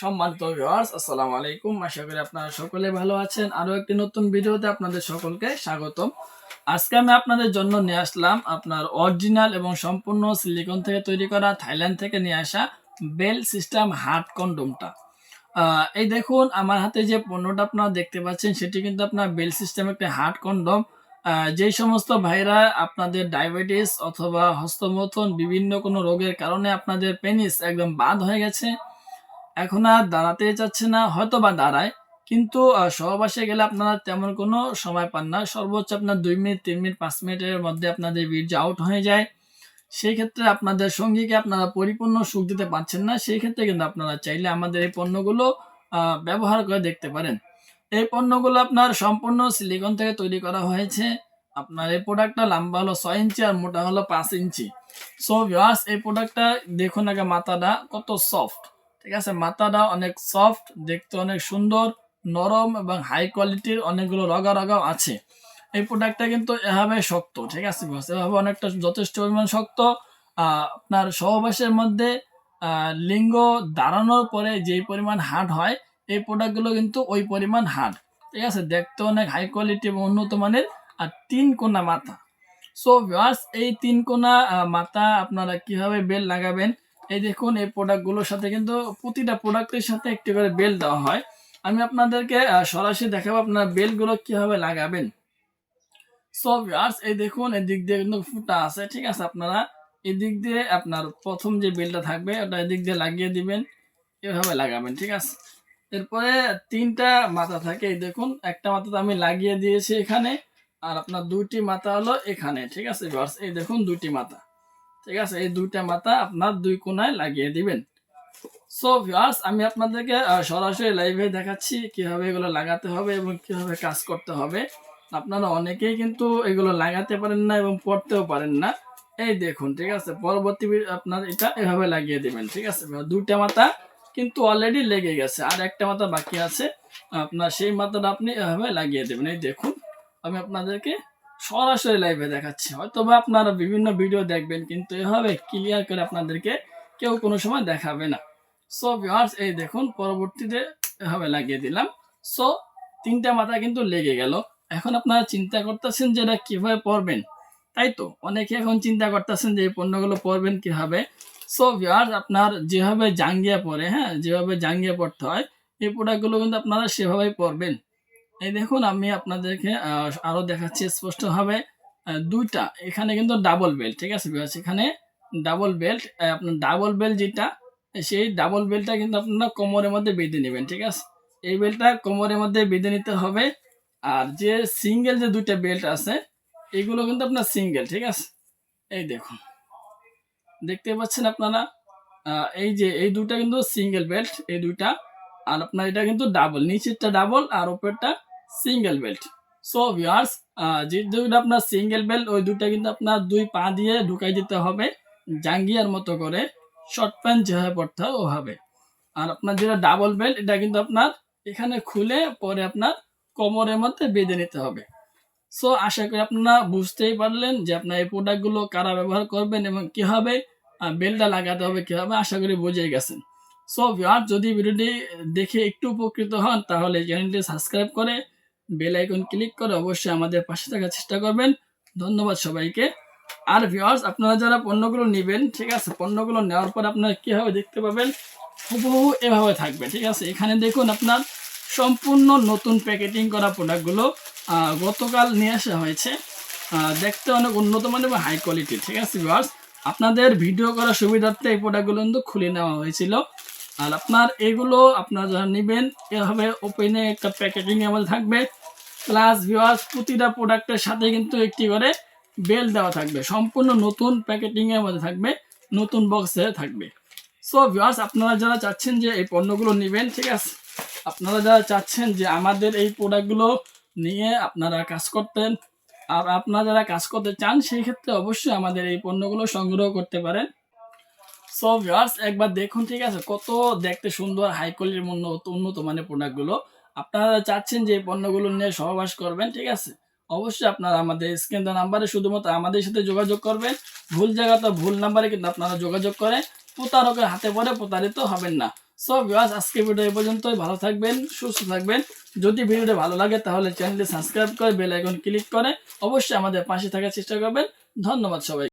সম্মানিত ভিউয়ার্স, আসসালামু আলাইকুম। আশা করি আপনারা সকলে ভালো আছেন। আরো একটি নতুন ভিডিওতে আপনাদের সকলকে স্বাগতম। আজকে আমি আপনাদের জন্য নিয়ে আসলাম আপনার অরিজিনাল এবং সম্পূর্ণ সিলিকন থেকে তৈরি করা, থাইল্যান্ড থেকে নিয়ে আসা বেল সিস্টেম হার্ট কন্ডোমটা। এই দেখুন আমার হাতে যে পণ্যটা আপনারা দেখতে পাচ্ছেন সেটি কিন্তু আপনার বেল সিস্টেম একটা হার্ট কন্ডোম। যেই সমস্ত ভাইরা আপনাদের ডায়াবেটিস অথবা হস্তমৈথুন বিভিন্ন কোনো রোগের কারণে আপনাদের পেনিস একদম বাদ হয়ে গেছে, এখন আর দাঁড়াতে চাচ্ছে না, হয়তো বা দাঁড়ায়, কিন্তু সহবাসে গেলে আপনারা তেমন কোনো সময় পান না। সর্বোচ্চ আপনার 2 মিনিট, 3 মিনিট, 5 মিনিটের মধ্যে আপনাদের বীর্য আউট হয়ে যায়। সেই ক্ষেত্রে আপনাদের সঙ্গীকে আপনারা পরিপূর্ণ সুখ দিতে পারছেন না। সেই ক্ষেত্রে কিন্তু আপনারা চাইলে আমাদের এই পণ্যগুলো ব্যবহার করে দেখতে পারেন। এই পণ্যগুলো আপনার সম্পূর্ণ সিলিকন থেকে তৈরি করা হয়েছে। আপনার এই প্রোডাক্টটা লম্বা হলো 6 ইঞ্চি আর মোটা হলো 5 ইঞ্চি। সো ভিউয়ার্স, এই প্রোডাক্টটা দেখুন আগে মাথাটা কত সফট। ঠিক আছে, মাথাটা অনেক সফট, দেখতে অনেক সুন্দর, নরম এবং হাই কোয়ালিটির, অনেকগুলো রগা রগাও আছে। এই প্রোডাক্টটা কিন্তু এভাবে শক্ত। ঠিক আছে, এভাবে অনেকটা যথেষ্ট পরিমাণ শক্ত। আপনার সহবাসের মধ্যে লিঙ্গ দাঁড়ানোর পরে যেই পরিমাণ হার্ড হয়, এই প্রোডাক্টগুলো কিন্তু ওই পরিমাণ হার্ড। ঠিক আছে, দেখতে অনেক হাই কোয়ালিটি এবং উন্নত মানের। আর 3 কোনা মাথা। সো ভিউয়ার্স, এই 3 কোনা মাথা আপনারা কিভাবে বেল লাগাবেন, এই দেখুন এই প্রোডাক্টগুলোর সাথে কিন্তু প্রতিটা প্রোডাক্টের সাথে একটি করে বেল দেওয়া হয়। আমি আপনাদেরকে সরাসরি দেখাবো আপনারা বেলগুলো কিভাবে লাগাবেন। সো ভিউয়ার্স, এই দেখুন এদিক দিয়ে কিন্তু ফুটা আছে। ঠিক আছে, আপনারা এদিক দিয়ে আপনার প্রথম যে বেলটা থাকবে ওটা এদিক দিয়ে লাগিয়ে দিবেন, এভাবে লাগাবেন। ঠিক আছে, এরপরে 3টা মাথা থাকে। এই দেখুন একটা মাথা তো আমি লাগিয়ে দিয়েছি এখানে, আর আপনার 2টি মাথা হলো এখানে। ঠিক আছে ভিউয়ার্স, এই দেখুন 2টি মাথা। ঠিক আছে, এই 2টা মাথা আপনার 2 কোণায় লাগিয়ে দিবেন। সো ভিউয়ার্স, আমি আপনাদেরকে সরাসরি লাইভে দেখাচ্ছি কিভাবে এগুলো লাগাতে হবে এবং কিভাবে কাজ করতে হবে। আপনারা অনেকেই কিন্তু এগুলো লাগাতে পারেন না এবং পড়তেও পারেন না। এই দেখুন, ঠিক আছে, পরবর্তী আপনার এটা এভাবে লাগিয়ে দিবেন। ঠিক আছে, 2টা মাথা কিন্তু অলরেডি লেগে গেছে, আর একটা মাথা বাকি আছে। আপনার সেই মাথাটা আপনি এভাবে লাগিয়ে দেবেন। এই দেখুন আমি আপনাদেরকে সরাসরি লাইভে দেখাচ্ছি। হয়তো বা আপনারা বিভিন্ন ভিডিও দেখবেন, কিন্তু এভাবে ক্লিয়ার করে আপনাদেরকে কেউ কোনো সময় দেখাবে না। সো ভিউয়ার্স, এই দেখুন পরবর্তীতে এভাবে লাগিয়ে দিলাম। সো 3টা মাথা কিন্তু লেগে গেল। এখন আপনারা চিন্তা করতেছেন যে এটা কিভাবে পরবেন, তাই তো? অনেকে এখন চিন্তা করতেছেন যে এই পণ্যগুলো পরবেন কিভাবে। সো ভিউয়ার্স, আপনার যেভাবে জাঙ্গিয়া পরে, হ্যাঁ, যেভাবে জাঙ্গিয়া পড়তে হয়, এই প্রোডাক্টগুলো কিন্তু আপনারা সেভাবেই পরবেন। এই দেখুন আমি আপনাদেরকে আরো দেখাচ্ছি স্পষ্টভাবে। 2টা এখানে কিন্তু ডাবল বেল্ট। ঠিক আছে ভিউয়ার্স, এখানে ডাবল বেল্ট। আপনার ডাবল বেল্ট যেটা, সেই ডাবল বেল্টটা কিন্তু আপনারা কোমরের মধ্যে বেঁধে নেবেন। ঠিক আছে, এই বেল্টটা কোমরের মধ্যে বেঁধে নিতে হবে। আর যে সিঙ্গেল যে 2টা বেল্ট আছে, এগুলো কিন্তু আপনার সিঙ্গেল। ঠিক আছে, এই দেখুন দেখতে পাচ্ছেন আপনারা, এই যে এই 2টা কিন্তু সিঙ্গেল বেল্ট, এই 2টা। আর আপনার এটা কিন্তু ডাবল, নিচেরটা ডাবল আর উপরেরটা সিঙ্গেল বেল্ট। সো ভিউয়ার্স, যে 2টা আপনার সিঙ্গেল বেল্ট, ওই 2টা কিন্তু আপনার 2 পা দিয়ে ঢুকাই দিতে হবে জাঙ্গিয়ার মতো করে, শর্ট প্যান্ট যেভাবে পড়তে হয় ওভাবে। আর আপনার যেটা ডাবল বেল্ট, এটা কিন্তু আপনার এখানে খুলে পরে আপনার কোমরের মধ্যে বেঁধে নিতে হবে। সো আশা করি আপনারা বুঝতেই পারলেন যে আপনার এই প্রোডাক্টগুলো কারা ব্যবহার করবেন এবং কিভাবে বেলটা লাগাতে হবে, কিভাবে, আশা করি বুঝে গেছেন। সো ভিউয়ার, যদি ভিডিওটি দেখে একটু উপকৃত হন তাহলে চ্যানেলটি সাবস্ক্রাইব করে বেল আইকন ক্লিক করে অবশ্যই আমাদের পাশে থাকার চেষ্টা করবেন। ধন্যবাদ সবাইকে। আর ভিউয়ার্স, আপনারা যারা পণ্যগুলো নেবেন, ঠিক আছে, পণ্যগুলো নেওয়ার পর আপনারা কীভাবে দেখতে পাবেন, হুবহু এভাবে থাকবে। ঠিক আছে, এখানে দেখুন আপনার সম্পূর্ণ নতুন প্যাকেটিং করা প্রোডাক্টগুলো গতকাল নিয়ে আসা হয়েছে। দেখতে অনেক উন্নত মানের এবং হাই কোয়ালিটি। ঠিক আছে ভিউয়ার্স, আপনাদের ভিডিও করার সুবিধার্থে এই প্রোডাক্টগুলো কিন্তু খুলে নেওয়া হয়েছিল। আর আপনার এগুলো আপনারা যারা নেবেন, এভাবে ওপেনে একটা প্যাকেটিং এর মধ্যে থাকবে। প্লাস ভিউয়ার্স, প্রতিটা প্রোডাক্টের সাথে কিন্তু একটি করে বেল দেওয়া থাকবে, সম্পূর্ণ নতুন প্যাকেটিং এর মধ্যে থাকবে, নতুন বক্সে থাকবে। সো ভিউয়ার্স, আপনারা যারা চাচ্ছেন যে এই পণ্যগুলো নেবেন, ঠিক আছে, আপনারা যারা চাচ্ছেন যে আমাদের এই প্রোডাক্টগুলো নিয়ে আপনারা কাজ করতেন, আর আপনারা যারা কাজ করতে চান, সেই ক্ষেত্রে অবশ্যই আমাদের এই পণ্যগুলো সংগ্রহ করতে পারেন। সো ভিউয়ার্স, একবার দেখুন, ঠিক আছে, কত দেখতে সুন্দর, হাই কোয়ালিটির উন্নত মানের প্রোডাক্টগুলো। আপনারা চাচ্ছেন যে এই পণ্যগুলো নিয়ে সহবাস করবেন, ঠিক আছে, অবশ্যই আপনারা আমাদের স্ক্রিন দেওয়া নাম্বারে শুধুমাত্র আমাদের সাথে যোগাযোগ করবেন। ভুল জায়গা তো ভুল নাম্বারে কিন্তু আপনারা যোগাযোগ করে প্রতারকের হাতে পড়ে প্রতারিত হবেন না। সো ভিউয়ার্স, আজকে ভিডিও এই পর্যন্তই। ভালো থাকবেন, সুস্থ থাকবেন। যদি ভিডিওটা ভালো লাগে তাহলে চ্যানেলটি সাবস্ক্রাইব করে বেল আইকন ক্লিক করে অবশ্যই আমাদের পাশে থাকার চেষ্টা করবেন। ধন্যবাদ সবাই।